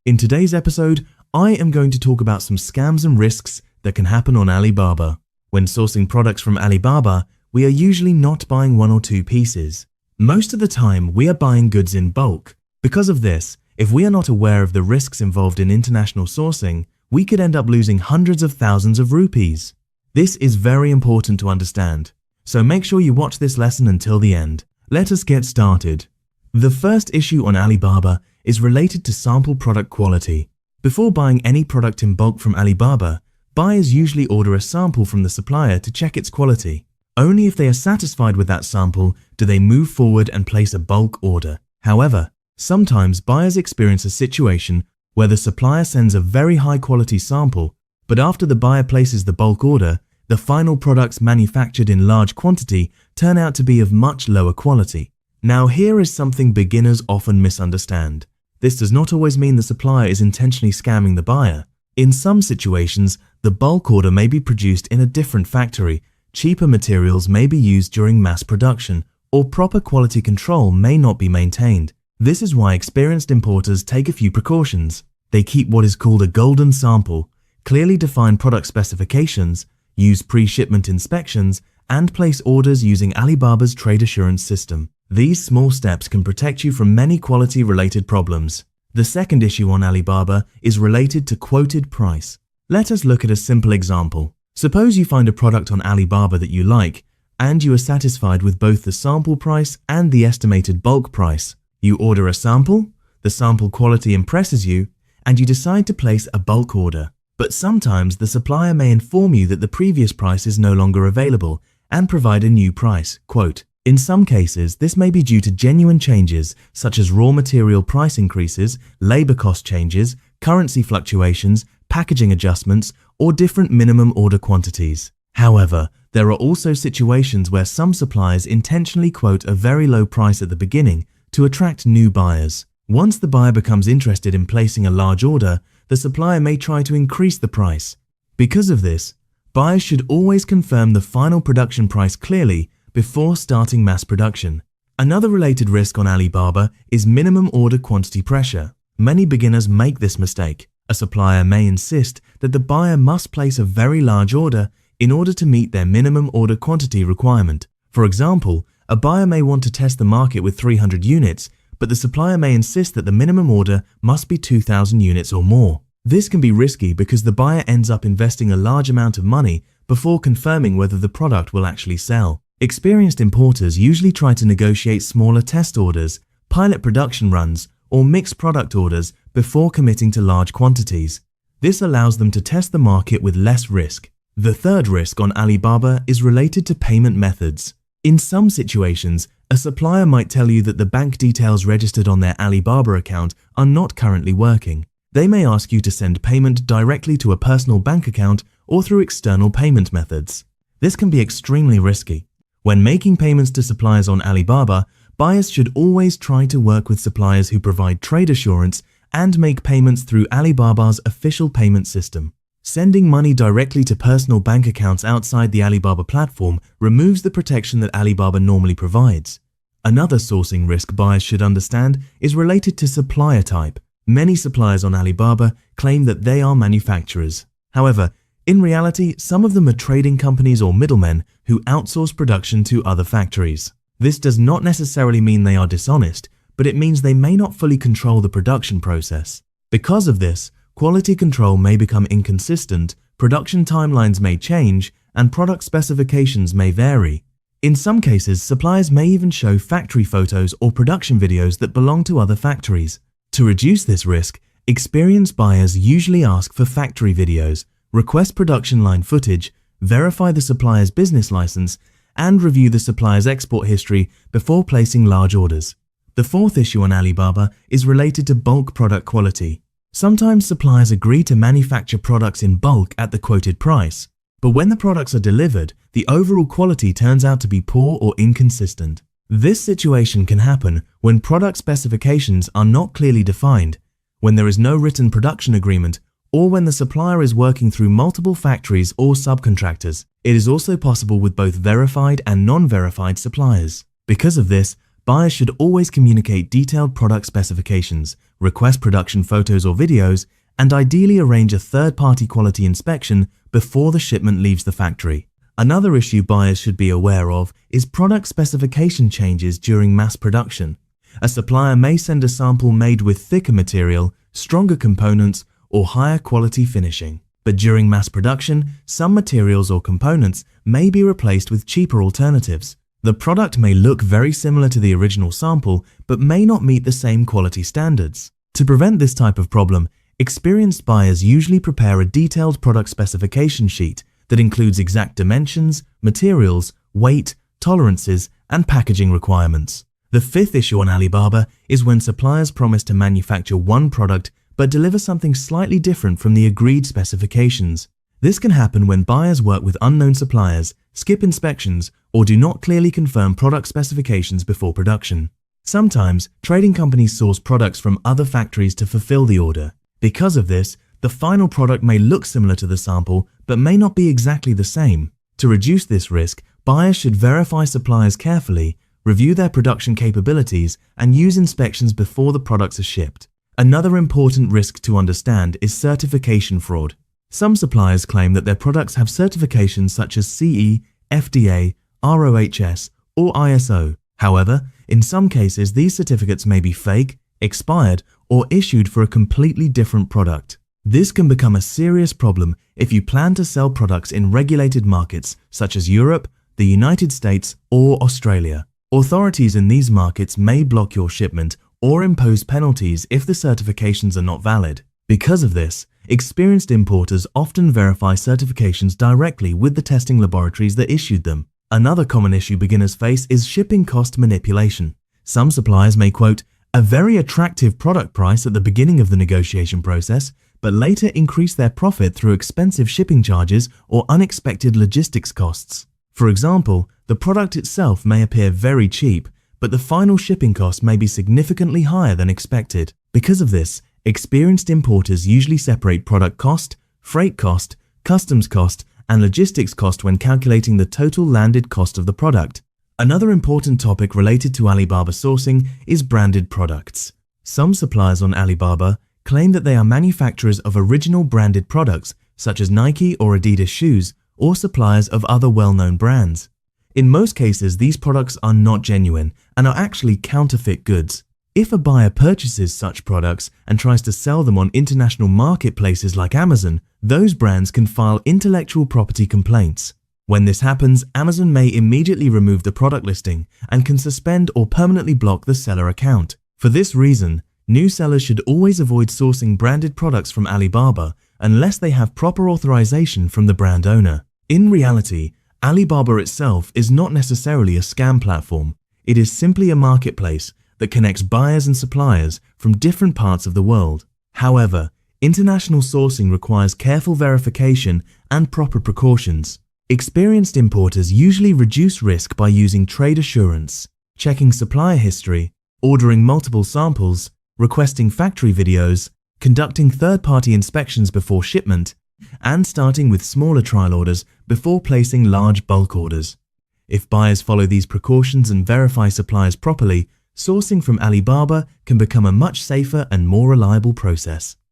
In today's episode, I am going to talk about some scams and risks that can happen on Alibaba. When sourcing products from Alibaba, we are usually not buying one or two pieces. Most of the time, we are buying goods in bulk. Because of this, if we are not aware of the risks involved in international sourcing, we could end up losing hundreds of thousands of rupees. This is very important to understand, so make sure you watch this lesson until the end. Let us get started. The first issue on Alibaba is related to sample product quality. Before buying any product in bulk from Alibaba, buyers usually order a sample from the supplier to check its quality. Only if they are satisfied with that sample do they move forward and place a bulk order. However, sometimes buyers experience a situation where the supplier sends a very high quality sample, but after the buyer places the bulk order, the final products manufactured in large quantity turn out to be of much lower quality. Now here is something beginners often misunderstand. This does not always mean the supplier is intentionally scamming the buyer. In some situations, the bulk order may be produced in a different factory, cheaper materials may be used during mass production, or proper quality control may not be maintained. This is why experienced importers take a few precautions. They keep what is called a golden sample, clearly define product specifications, use pre-shipment inspections, and place orders using Alibaba's Trade Assurance system. These small steps can protect you from many quality-related problems. The second issue on Alibaba is related to quoted price. Let us look at a simple example. Suppose you find a product on Alibaba that you like, and you are satisfied with both the sample price and the estimated bulk price. You order a sample, the sample quality impresses you, and you decide to place a bulk order. But sometimes the supplier may inform you that the previous price is no longer available and provide a new price, quote. In some cases, this may be due to genuine changes such as raw material price increases, labor cost changes, currency fluctuations, packaging adjustments, or different minimum order quantities. However, there are also situations where some suppliers intentionally quote a very low price at the beginning to attract new buyers. Once the buyer becomes interested in placing a large order, the supplier may try to increase the price. Because of this, buyers should always confirm the final production price clearly before starting mass production. Another related risk on Alibaba is minimum order quantity pressure. Many beginners make this mistake. A supplier may insist that the buyer must place a very large order in order to meet their minimum order quantity requirement. For example, a buyer may want to test the market with 300 units, but the supplier may insist that the minimum order must be 2,000 units or more. This can be risky because the buyer ends up investing a large amount of money before confirming whether the product will actually sell. Experienced importers usually try to negotiate smaller test orders, pilot production runs, or mixed product orders before committing to large quantities. This allows them to test the market with less risk. The third risk on Alibaba is related to payment methods. In some situations, a supplier might tell you that the bank details registered on their Alibaba account are not currently working. They may ask you to send payment directly to a personal bank account or through external payment methods. This can be extremely risky. When making payments to suppliers on Alibaba, buyers should always try to work with suppliers who provide trade assurance and make payments through Alibaba's official payment system. Sending money directly to personal bank accounts outside the Alibaba platform removes the protection that Alibaba normally provides. Another sourcing risk buyers should understand is related to supplier type. Many suppliers on Alibaba claim that they are manufacturers. However, in reality, some of them are trading companies or middlemen who outsource production to other factories. This does not necessarily mean they are dishonest, but it means they may not fully control the production process. Because of this, quality control may become inconsistent, production timelines may change, and product specifications may vary. In some cases, suppliers may even show factory photos or production videos that belong to other factories. To reduce this risk, experienced buyers usually ask for factory videos, request production line footage, verify the supplier's business license, and review the supplier's export history before placing large orders. The fourth issue on Alibaba is related to bulk product quality. Sometimes suppliers agree to manufacture products in bulk at the quoted price, but when the products are delivered, the overall quality turns out to be poor or inconsistent. This situation can happen when product specifications are not clearly defined, when there is no written production agreement, or when the supplier is working through multiple factories or subcontractors. It is also possible with both verified and non-verified suppliers. Because of this, buyers should always communicate detailed product specifications, request production photos or videos, and ideally arrange a third-party quality inspection before the shipment leaves the factory. Another issue buyers should be aware of is product specification changes during mass production. A supplier may send a sample made with thicker material, stronger components, or higher quality finishing. But during mass production, some materials or components may be replaced with cheaper alternatives. The product may look very similar to the original sample, but may not meet the same quality standards. To prevent this type of problem, experienced buyers usually prepare a detailed product specification sheet that includes exact dimensions, materials, weight, tolerances, and packaging requirements. The fifth issue on Alibaba is when suppliers promise to manufacture one product but deliver something slightly different from the agreed specifications. This can happen when buyers work with unknown suppliers, skip inspections, or do not clearly confirm product specifications before production. Sometimes, trading companies source products from other factories to fulfill the order. Because of this, the final product may look similar to the sample but may not be exactly the same. To reduce this risk, buyers should verify suppliers carefully, review their production capabilities, and use inspections before the products are shipped. Another important risk to understand is certification fraud. Some suppliers claim that their products have certifications such as CE, FBA, RoHS, or ISO. However, in some cases these certificates may be fake, expired, or issued for a completely different product. This can become a serious problem if you plan to sell products in regulated markets such as Europe, the United States, or Australia. Authorities in these markets may block your shipment or impose penalties if the certifications are not valid. Because of this, experienced importers often verify certifications directly with the testing laboratories that issued them. Another common issue beginners face is shipping cost manipulation. Some suppliers may quote a very attractive product price at the beginning of the negotiation process, but later increase their profit through expensive shipping charges or unexpected logistics costs. For example, the product itself may appear very cheap, but the final shipping cost may be significantly higher than expected. Because of this, experienced importers usually separate product cost, freight cost, customs cost, and logistics cost when calculating the total landed cost of the product. Another important topic related to Alibaba sourcing is branded products. Some suppliers on Alibaba claim that they are manufacturers of original branded products such as Nike or Adidas shoes, or suppliers of other well-known brands. In most cases, these products are not genuine and are actually counterfeit goods. If a buyer purchases such products and tries to sell them on international marketplaces like Amazon, those brands can file intellectual property complaints. When this happens, Amazon may immediately remove the product listing and can suspend or permanently block the seller account. For this reason, new sellers should always avoid sourcing branded products from Alibaba unless they have proper authorization from the brand owner. In reality, Alibaba itself is not necessarily a scam platform. It is simply a marketplace that connects buyers and suppliers from different parts of the world. However, international sourcing requires careful verification and proper precautions. Experienced importers usually reduce risk by using trade assurance, checking supplier history, ordering multiple samples, requesting factory videos, conducting third-party inspections before shipment, and starting with smaller trial orders before placing large bulk orders. If buyers follow these precautions and verify suppliers properly, sourcing from Alibaba can become a much safer and more reliable process.